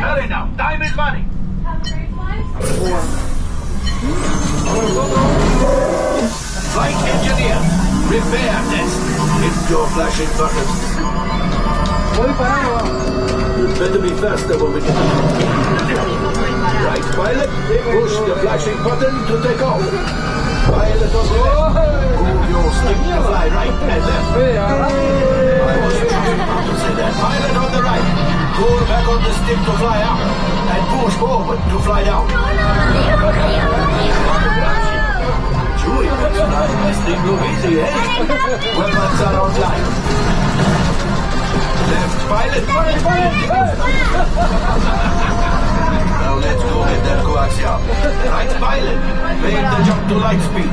Hurry now. Time is money. Have a great flight. Flight engineer, repair test. Hit your flashing button. You better be faster when we get right, pilot. Push the flashing button to take off. Pilot on the left. Move your stick to fly right and left. I was just about to say that. Pilot on the right. Pull back on the stick to fly up. And push forward to fly down. Chewie, that's flying this thing go easy, eh? Weapons are outlined. Left pilot. Now let's go get that coaxial. Right pilot. Make the jump to light speed.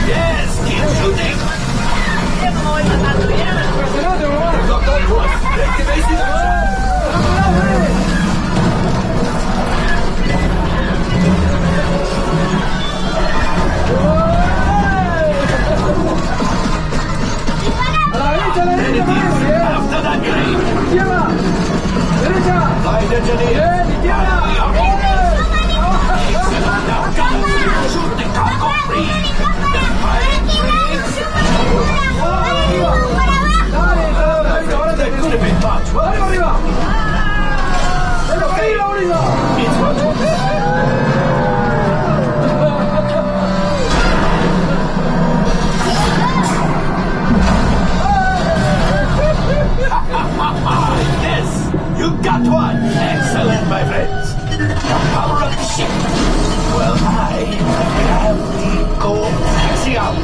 Yes, keep shooting. After that grade. Flight engineer. Now go. Shoot the cargo free. The pilot freeze. That could have been much worse. It's yes, you got one. Excellent, my friends. The power of the ship. Well, I have the coaxial.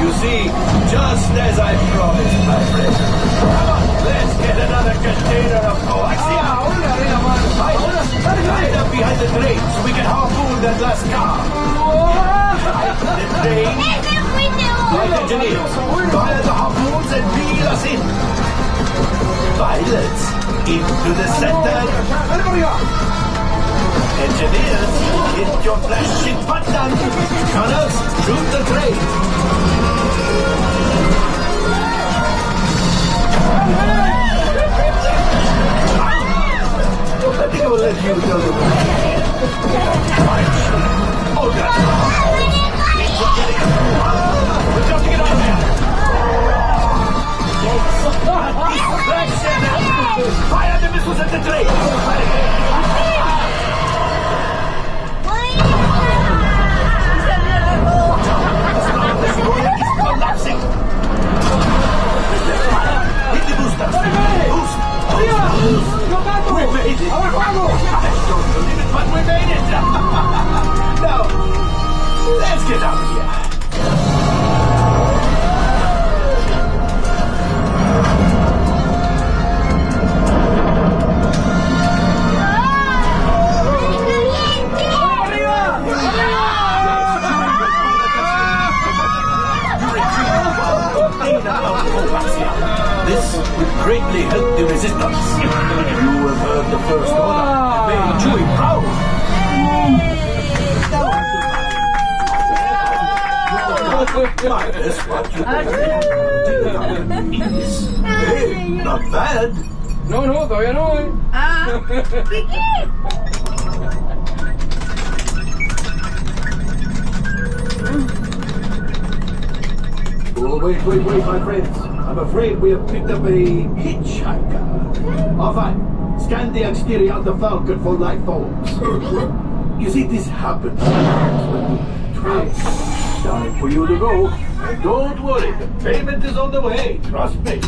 You see, just as I promised, my friend. Come on, let's get another container of coaxial. Right up behind the train so we can harpoon that last car. The train. Flight engineers, fire the harpoons and reel us in. Pilots, into the center. Engineers, hit your flashing button. Gunners, shoot the train. I think I will let you go. Oh, that's we're got to get out of here! Fire the missiles at the train! It's collapsing! Hit the boosters! Boost! We made it! I don't believe it, but we made it! Now, let's get out of here! This would greatly help the resistance. You have heard the first order. Made Chewie proud. Minus what you is. Hey, not bad. No, todavía no. Oh, wait, my friends. I'm afraid we have picked up a hitchhiker. All right. Scan the exterior of the Falcon for life forms. You see, this happens when the train. Time for you to go. And don't worry, the payment is on the way. Trust me.